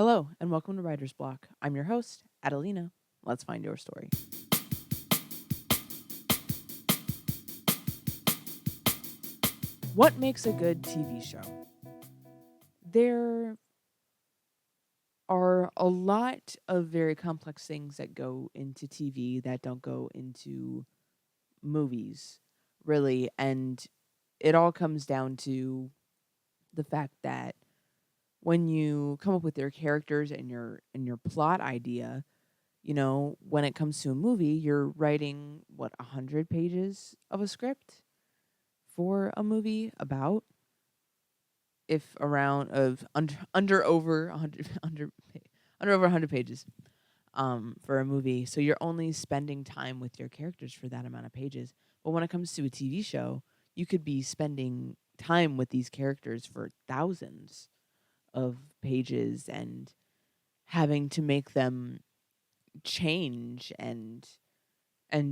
Hello, and welcome to Writer's Block. I'm your host, Adelina. Let's find your story. What makes a good TV show? There are a lot of very complex things that go into TV that don't go into movies, really. And it all comes down to the fact that when you come up with your characters and your plot idea, when it comes to a movie, you're writing 100 pages of a script for a movie about if around of under over 100 under over 100 pages for a movie. So you're only spending time with your characters for that amount of pages. But when it comes to a TV show, you could be spending time with these characters for thousands of pages and having to make them change and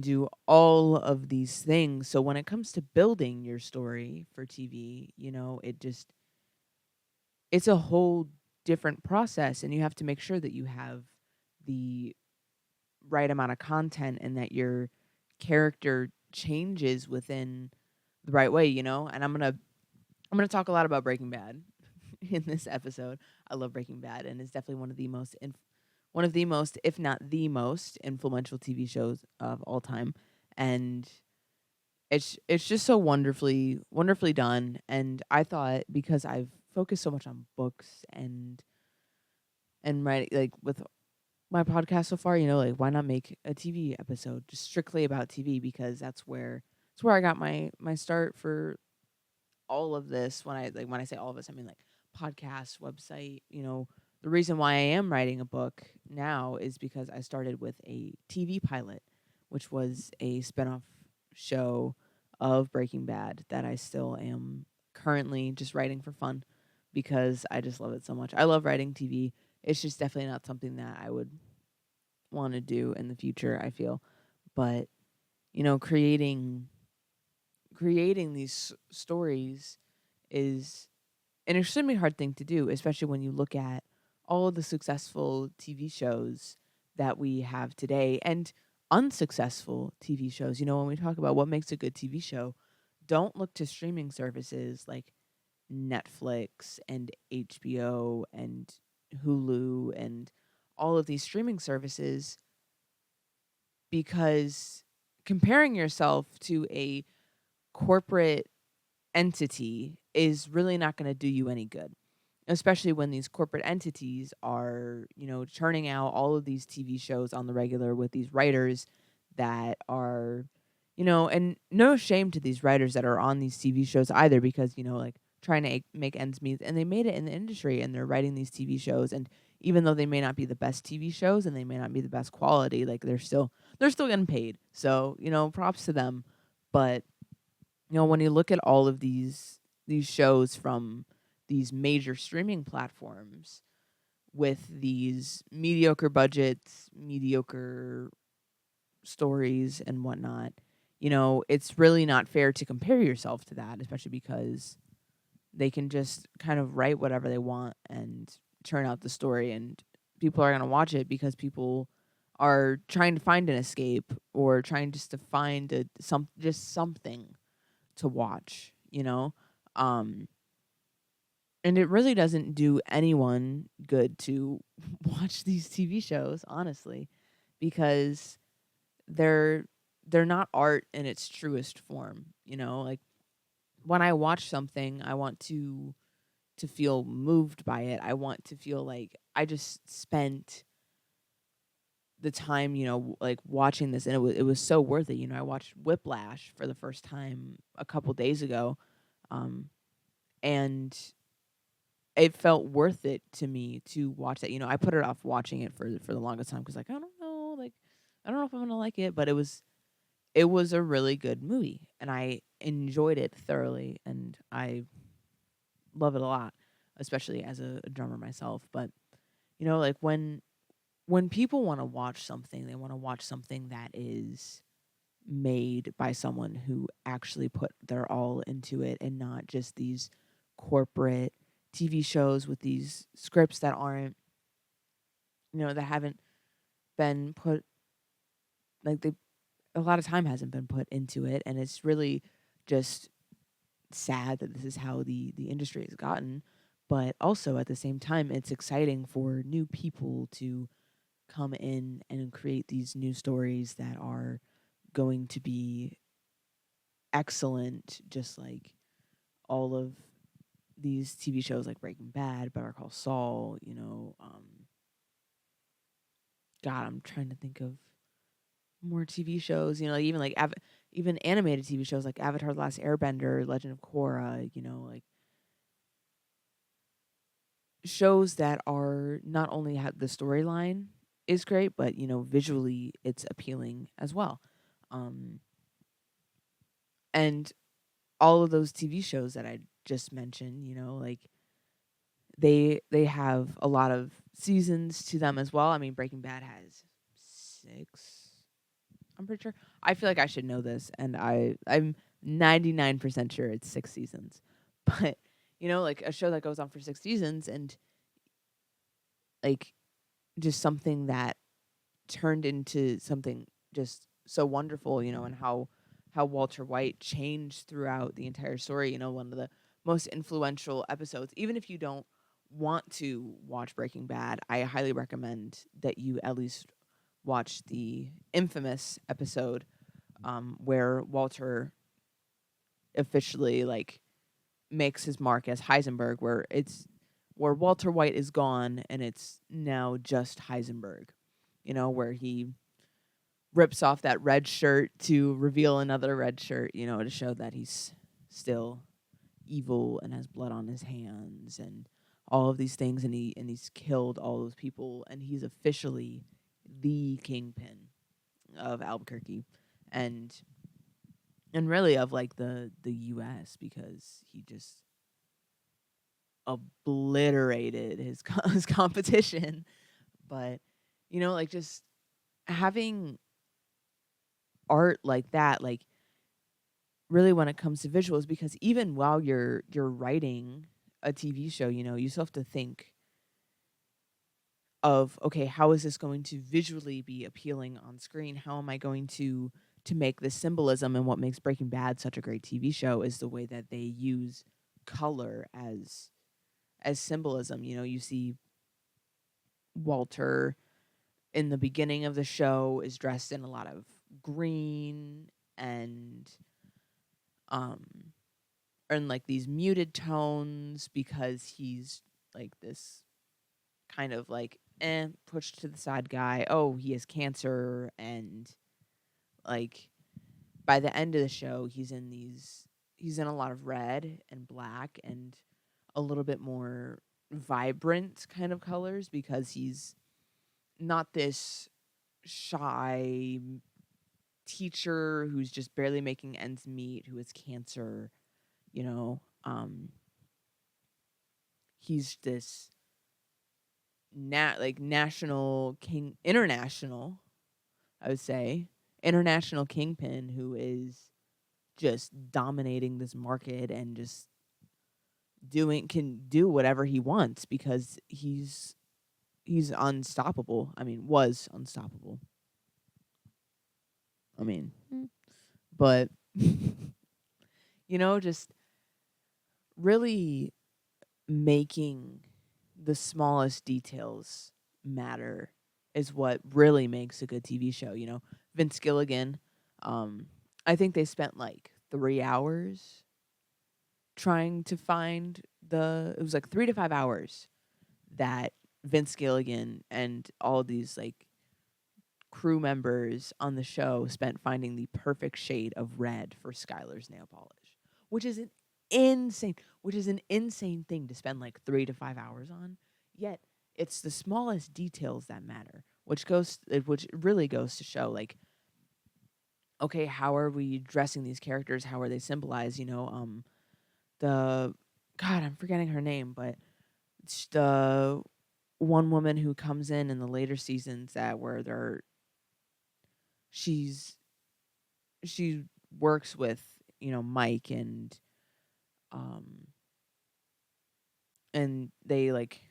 do all of these things. So when it comes to building your story for TV, it's a whole different process, and you have to make sure that you have the right amount of content and that your character changes within the right way, And I'm going to talk a lot about Breaking Bad in this episode. I love Breaking Bad, and it's definitely one of the most, if not the most influential TV shows of all time. And it's just so wonderfully done. And I thought, because I've focused so much on books and writing, like with my podcast so far, like why not make a TV episode just strictly about TV, because that's where I got my start for all of this. When I say all of this, I mean like podcast, website. The reason why I am writing a book now is because I started with a TV pilot, which was a spinoff show of Breaking Bad that I still am currently just writing for fun because I just love it so much. I love writing TV. It's just definitely not something that I would want to do in the future, I feel. But, creating these stories is an extremely hard thing to do, especially when you look at all of the successful TV shows that we have today and unsuccessful TV shows. When we talk about what makes a good TV show, don't look to streaming services like Netflix and HBO and Hulu and all of these streaming services, because comparing yourself to a corporate entity is really not going to do you any good, especially when these corporate entities are, churning out all of these TV shows on the regular with these writers that are, and no shame to these writers that are on these TV shows either, because, like trying to make ends meet, and they made it in the industry and they're writing these TV shows. And even though they may not be the best TV shows and they may not be the best quality, like they're still getting paid. So, props to them. But when you look at all of these shows from these major streaming platforms with these mediocre budgets, mediocre stories and whatnot, it's really not fair to compare yourself to that, especially because they can just kind of write whatever they want and churn out the story, and people are going to watch it because people are trying to find an escape or trying just to find just something to watch, Um and it really doesn't do anyone good to watch these TV shows, honestly, because they're they're not art in its truest form, Like when I watch something, I want to feel moved by it. I want to feel like I just spent the time, like watching this, and it was so worth it. I watched Whiplash for the first time a couple days ago. Um and it felt worth it to me to watch that. I put it off watching it for the longest time because, like, I don't know, like, I don't know if I'm gonna like it, but it was a really good movie, and I enjoyed it thoroughly, and I love it a lot, especially as a drummer myself. But like when people want to watch something, they want to watch something that is made by someone who actually put their all into it, and not just these corporate TV shows with these scripts that aren't that haven't been put, like, they a lot of time hasn't been put into it, and it's really just sad that this is how the industry has gotten. But also at the same time, it's exciting for new people to come in and create these new stories that are going to be excellent, just like all of these TV shows like Breaking Bad, Better Call Saul. God, I'm trying to think of more TV shows. Like even like even animated TV shows like Avatar: The Last Airbender, Legend of Korra. Like shows that are not only have the storyline is great, but visually it's appealing as well. Um, and all of those TV shows that I just mentioned, like they have a lot of seasons to them as well. I mean, Breaking Bad has 6. I'm pretty sure. I feel like I should know this, and I'm 99% sure it's 6 seasons. But like a show that goes on for 6 seasons, and like just something that turned into something just so wonderful, and how Walter White changed throughout the entire story. One of the most influential episodes. Even if you don't want to watch Breaking Bad, I highly recommend that you at least watch the infamous episode where Walter officially like makes his mark as Heisenberg, where Walter White is gone and it's now just Heisenberg. Where he rips off that red shirt to reveal another red shirt, to show that he's still evil and has blood on his hands and all of these things, and he's killed all those people, and he's officially the kingpin of Albuquerque and really of like the US, because he just obliterated his competition. But like just having art like that, like really when it comes to visuals, because even while you're writing a TV show, you still have to think of, okay, how is this going to visually be appealing on screen? How am I going to make this symbolism? And what makes Breaking Bad such a great TV show is the way that they use color as symbolism. You see Walter in the beginning of the show is dressed in a lot of green and um and like these muted tones, because he's like this kind of like pushed to the side guy. Oh, he has cancer, and like by the end of the show he's in a lot of red and black and a little bit more vibrant kind of colors, because he's not this shy teacher who's just barely making ends meet, who has cancer, you know. He's this national king, international, I would say, international kingpin who is just dominating this market and just can do whatever he wants, because he's unstoppable. I mean, was unstoppable. I mean, but just really making the smallest details matter is what really makes a good TV show. Vince Gilligan, um, I think they spent like 3 hours trying to find it was like 3 to 5 hours that Vince Gilligan and all these like crew members on the show spent finding the perfect shade of red for Skylar's nail polish, which is insane, which is an insane thing to spend like 3 to 5 hours on. Yet it's the smallest details that matter, which really goes to show like, okay, how are we dressing these characters? How are they symbolized? The God, I'm forgetting her name, but it's the one woman who comes in the later seasons that where she's she works with Mike, and they like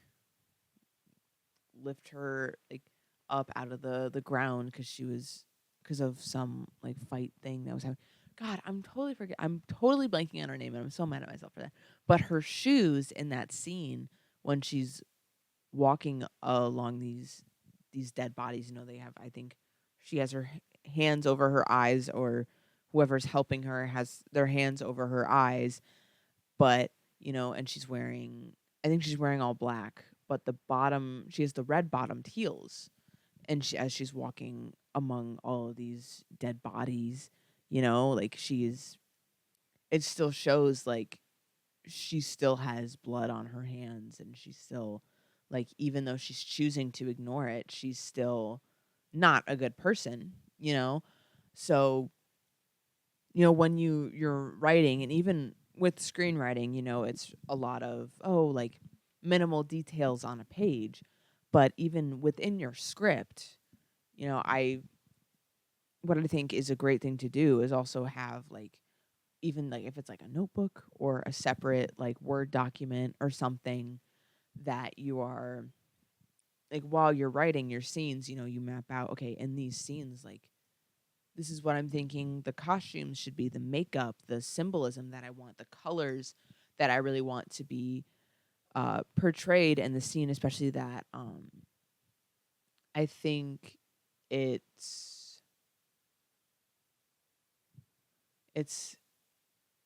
lift her like up out of the ground because she was because of some like fight thing that was happening. God, I'm totally blanking on her name, and I'm so mad at myself for that. But her shoes in that scene when she's walking along these dead bodies, they have, I think she has her hands over her eyes, or whoever's helping her has their hands over her eyes, but and she's wearing, I think she's wearing all black, but the bottom, she has the red bottomed heels, and as she's walking among all of these dead bodies, like it still shows like she still has blood on her hands, and she's still like, even though she's choosing to ignore it, she's still not a good person, so when you're writing, and even with screenwriting, it's a lot of, like, minimal details on a page, but even within your script, I what I think is a great thing to do is also have, like, even like if it's like a notebook or a separate like Word document or something, that you are like, while you're writing your scenes, you map out, okay, in these scenes, like, this is what I'm thinking the costumes should be, the makeup, the symbolism that I want, the colors that I really want to be portrayed in the scene, especially that I think it's it's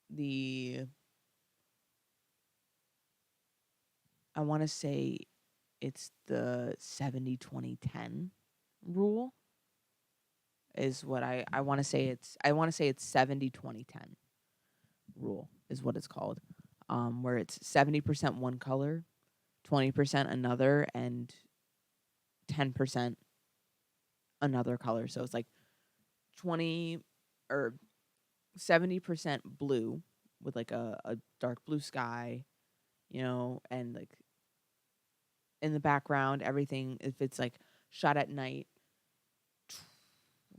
the I want to say it's the 70-20-10 rule, is what I want to say. It's 70-20-10 rule is what it's called, where it's 70% one color, 20% another, and 10% another color. So it's like 20 or 70% blue with like a dark blue sky, and like in the background, everything, if it's like shot at night,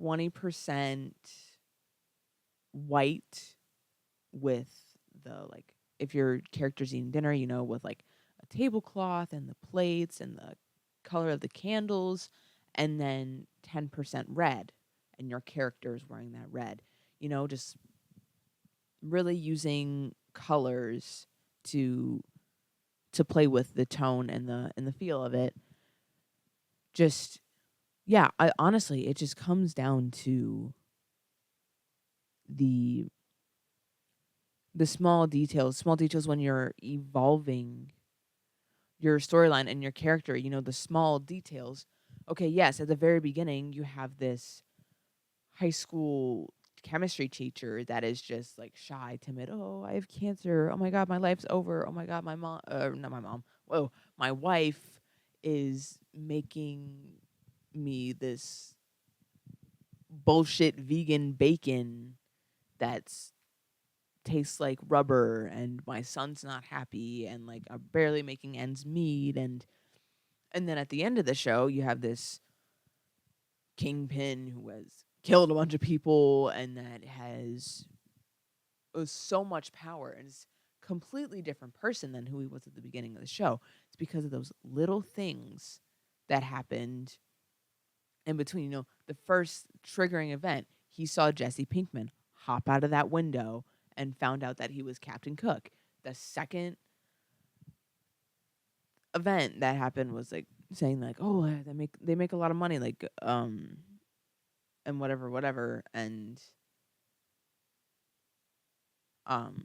20% white with the, like, if your character's eating dinner, with like a tablecloth and the plates and the color of the candles, and then 10% red, and your character is wearing that red. Just really using colors to play with the tone and the feel of it. Just, yeah, honestly, it just comes down to the small details when you're evolving your storyline and your character, the small details. Okay, yes, at the very beginning, you have this high school chemistry teacher that is just like shy, timid. Oh, I have cancer. Oh my God, my life's over. Oh my God, my mom, not my mom. Whoa, my wife is making me this bullshit vegan bacon that's tastes like rubber, and my son's not happy, and like I'm barely making ends meet, and then at the end of the show you have this kingpin who has killed a bunch of people and that has so much power and is completely different person than who he was at the beginning of the show. It's because of those little things that happened in between. The first triggering event, he saw Jesse Pinkman hop out of that window and found out that he was Captain Cook. The second event that happened was like saying like, oh, they make a lot of money, like and whatever, and um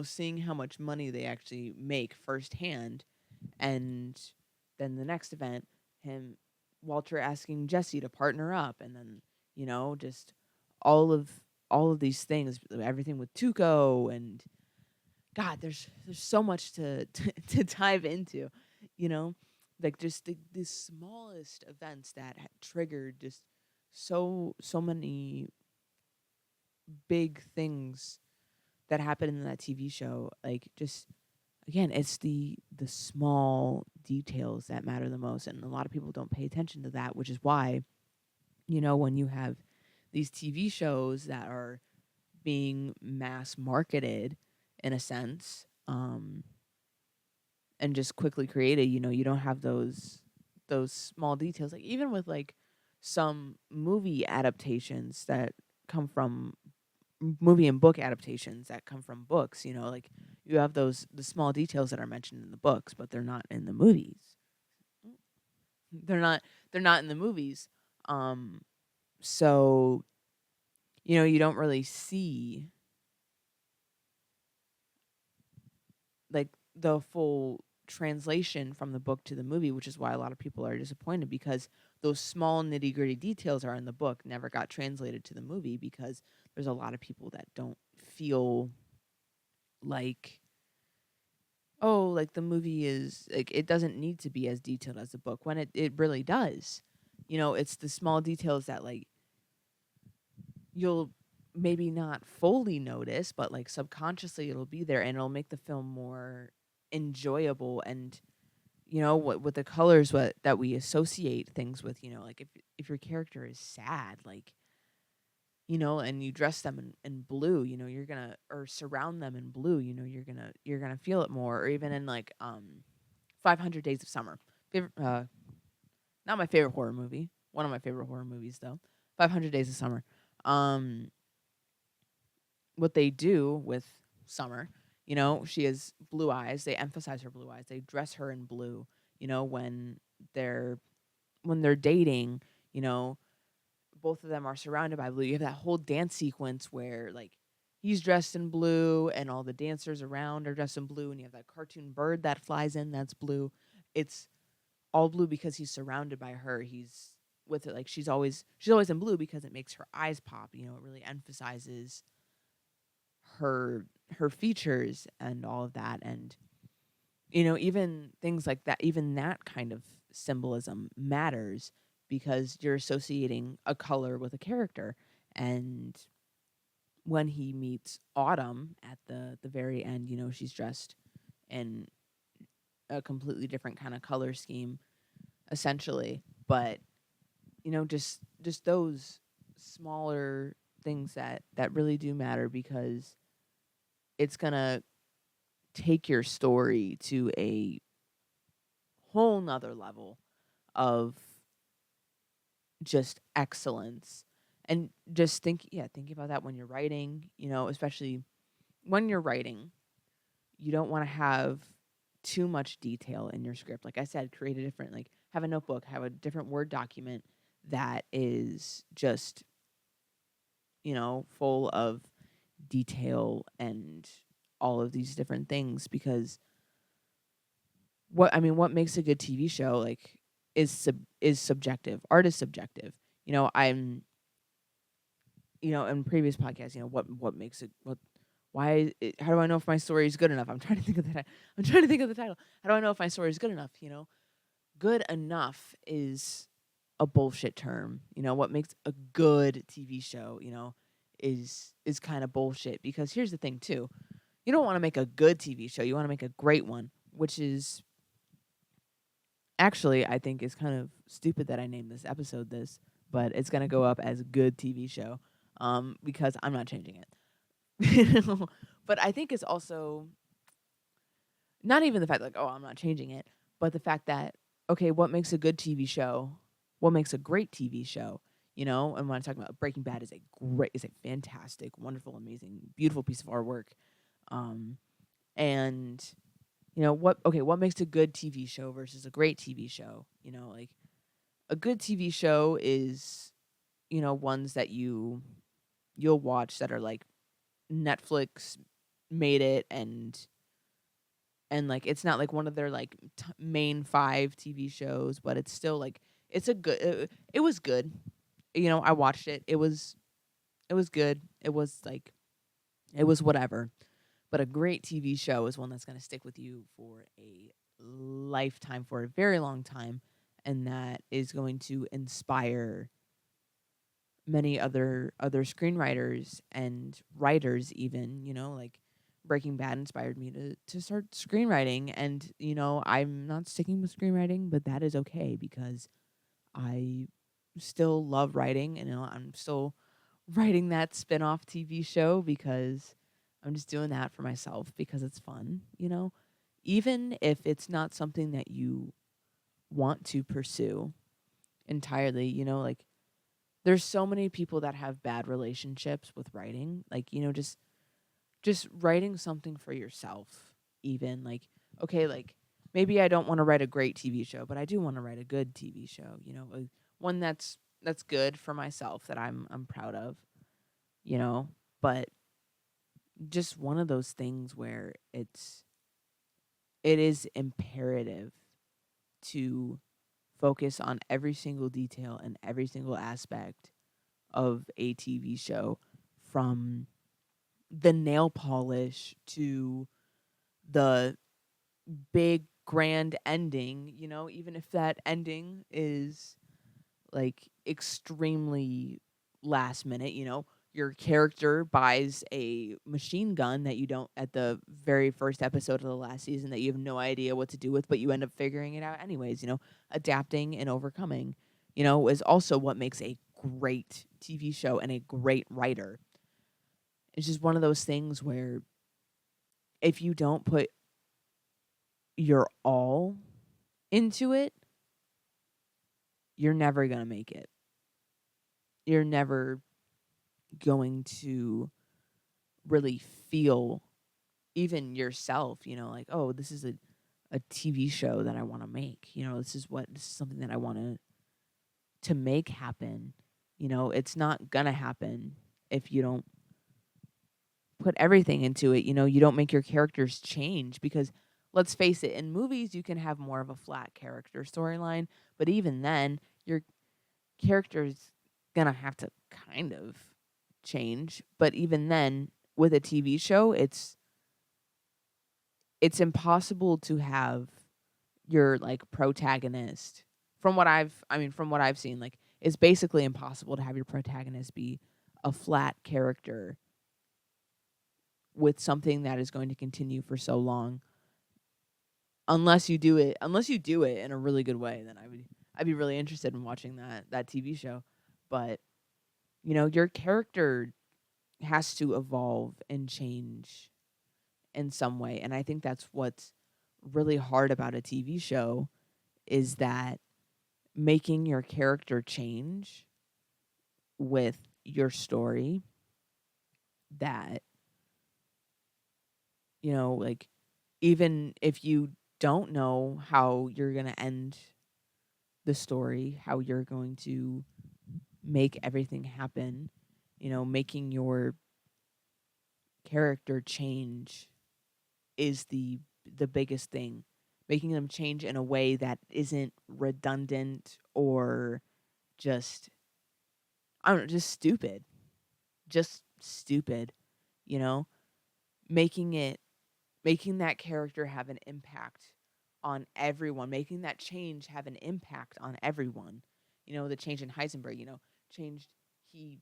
seeing how much money they actually make firsthand. And then the next event, him Walter asking Jesse to partner up, and then just all of these things, everything with Tuco, and God, there's so much to dive into, you know, like just the smallest events that triggered just so many big things that happened in that TV show. Like, just again, it's the small details that matter the most, and a lot of people don't pay attention to that, which is why, when you have these TV shows that are being mass marketed in a sense, and just quickly created, you don't have those those small details, like even with like some movie adaptations that come from movie and book adaptations that come from books, like you have the small details that are mentioned in the books, but they're not in the movies. They're not they're not in the movies. Um so you don't really see like the full translation from the book to the movie, which is why a lot of people are disappointed because those small nitty-gritty details are in the book never got translated to the movie because there's a lot of people that don't feel like, oh, like the movie is like it doesn't need to be as detailed as the book when it really does. It's the small details that like you'll maybe not fully notice, but like subconsciously it'll be there and it'll make the film more enjoyable. And what with the colors what that we associate things with, like if your character is sad, like and you dress them in blue, you're gonna or surround them in blue, you're gonna feel it more. Or even in like 500 Days of Summer, favorite not my favorite horror movie, one of my favorite horror movies though, 500 Days of Summer. um what they do with Summer, she has blue eyes. They emphasize her blue eyes. They dress her in blue, when they're dating, you know, both of them are surrounded by blue. You have that whole dance sequence where like he's dressed in blue and all the dancers around are dressed in blue and you have that cartoon bird that flies in that's blue. It's all blue because he's surrounded by her. He's with it like she's always in blue because it makes her eyes pop. It really emphasizes her features and all of that. And even things like that, even that kind of symbolism matters because you're associating a color with a character. And when he meets Autumn at the very end, she's dressed in a completely different kind of color scheme essentially. But just those smaller things that really do matter because it's gonna take your story to a whole nother level of just excellence. And just think about that when you're writing, especially when you're writing, you don't want to have too much detail in your script. Like I said, create a different, like have a notebook, have a different Word document that is just, full of detail and all of these different things. Because what makes a good TV show like is subjective. Art is subjective. I'm in previous podcasts, what makes it what why how do I know if my story is good enough? I'm trying to think of that. I'm trying to think of the title. How do I know if my story is good enough? Good enough is a bullshit term. What makes a good TV show, is kind of bullshit because here's the thing too. You don't want to make a good TV show. You want to make a great one, which is actually, I think it's kind of stupid that I named this episode this, but it's gonna go up as good TV show, because I'm not changing it. But I think it's also not even the fact like, oh, I'm not changing it, but the fact that okay, what makes a good TV show? What makes a great TV show? And when I'm talking about Breaking Bad is a fantastic, wonderful, amazing, beautiful piece of artwork, and what makes a good TV show versus a great TV show? Like a good TV show is, ones that you'll watch that are like Netflix made it and like it's not like one of their like main 5 TV shows, but it's still like it's a good it was good. I watched it. It was good. It was like it was whatever. But a great TV show is one that's going to stick with you for a lifetime, for a very long time, and that is going to inspire many other screenwriters and writers even, like Breaking Bad inspired me to start screenwriting. And I'm not sticking with screenwriting, but that is okay because I still love writing and I'm still writing that spin-off TV show because I'm just doing that for myself because it's fun. Even if it's not something that you want to pursue entirely, like there's so many people that have bad relationships with writing, like, just writing something for yourself, even like, okay, like maybe I don't want to write a great TV show, but I do want to write a good TV show, one that's good for myself, that I'm proud of, you know, but just one of those things where it is imperative to focus on every single detail and every single aspect of a TV show, from the nail polish to the big grand ending, even if that ending is like extremely last minute, your character buys a machine gun that you don't, at the very first episode of the last season, that you have no idea what to do with, but you end up figuring it out anyways, adapting and overcoming, is also what makes a great TV show and a great writer. It's just one of those things where if you don't put your all into it, you're never going to make it. You're never going to really feel even yourself, like, oh, this is a TV show that I want to make. This is something that I want to make happen. It's not going to happen if you don't put everything into it. You don't make your characters change, because let's face it, in movies you can have more of a flat character storyline, but even then your character's gonna have to kind of change. But even then, with a TV show, it's impossible to have your like protagonist, from what I've seen, like it's basically impossible to have your protagonist be a flat character with something that is going to continue for so long, unless you do it in a really good way. Then I'd be really interested in watching that TV show. But your character has to evolve and change in some way, and I think that's what's really hard about a TV show, is that making your character change with your story, that like, even if you don't know how you're going to end the story, how you're going to make everything happen, making your character change is the biggest thing. Making them change in a way that isn't redundant or just, I don't know, just stupid. Just stupid, you know? Making that character have an impact on everyone, making that change have an impact on everyone. The change in Heisenberg, changed, he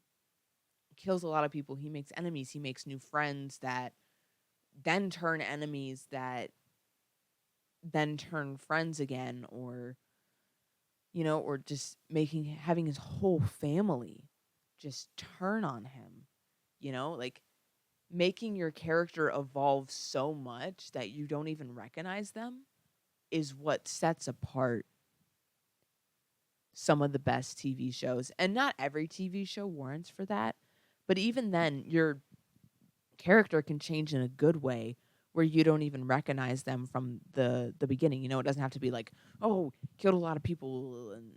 kills a lot of people, he makes enemies, he makes new friends that then turn enemies, that then turn friends again, or or just having his whole family just turn on him, like making your character evolve so much that you don't even recognize them is what sets apart some of the best TV shows. And not every TV show warrants for that, but even then, your character can change in a good way where you don't even recognize them from the beginning. It doesn't have to be like, oh, killed a lot of people, and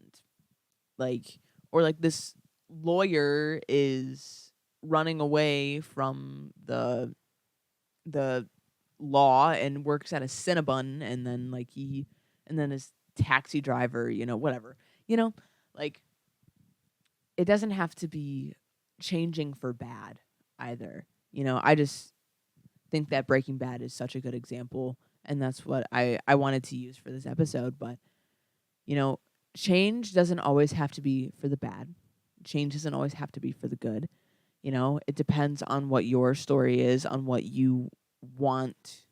like, or like this lawyer is running away from the law and works at a Cinnabon, and then his taxi driver, whatever. Like, it doesn't have to be changing for bad either. I just think that Breaking Bad is such a good example, and that's what I wanted to use for this episode. But change doesn't always have to be for the bad. Change doesn't always have to be for the good. It depends on what your story is, on what you want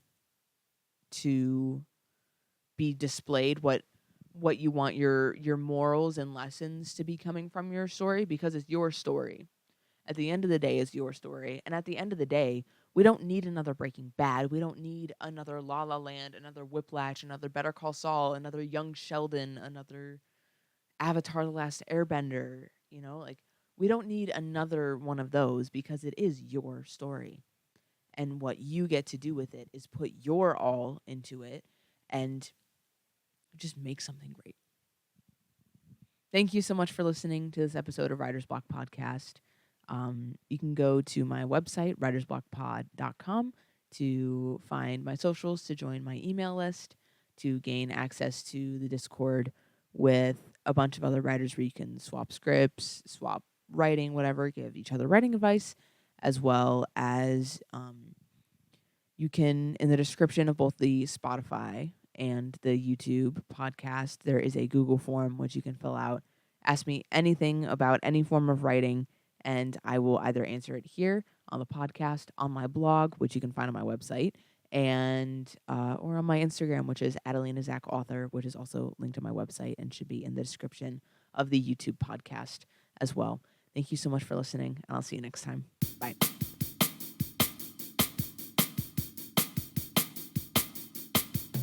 to be displayed, what you want your morals and lessons to be coming from your story, because it's your story. At the end of the day, it's your story. And at the end of the day, We don't need another Breaking Bad. We don't need another La La Land, another Whiplash, another Better Call Saul, another Young Sheldon, another Avatar: The Last Airbender, like we don't need another one of those because it is your story. And what you get to do with it is put your all into it and just make something great. Thank you so much for listening to this episode of Writer's Block Podcast. You can go to my website, writersblockpod.com, to find my socials, to join my email list, to gain access to the Discord with a bunch of other writers where you can swap scripts, swap writing, whatever, give each other writing advice, as well as you can, in the description of both the Spotify and the YouTube podcast, there is a Google form which you can fill out. Ask me anything about any form of writing, and I will either answer it here on the podcast, on my blog, which you can find on my website, and or on my Instagram, which is Adelina Zach Author, which is also linked to my website and should be in the description of the YouTube podcast as well. Thank you so much for listening, and I'll see you next time. Bye.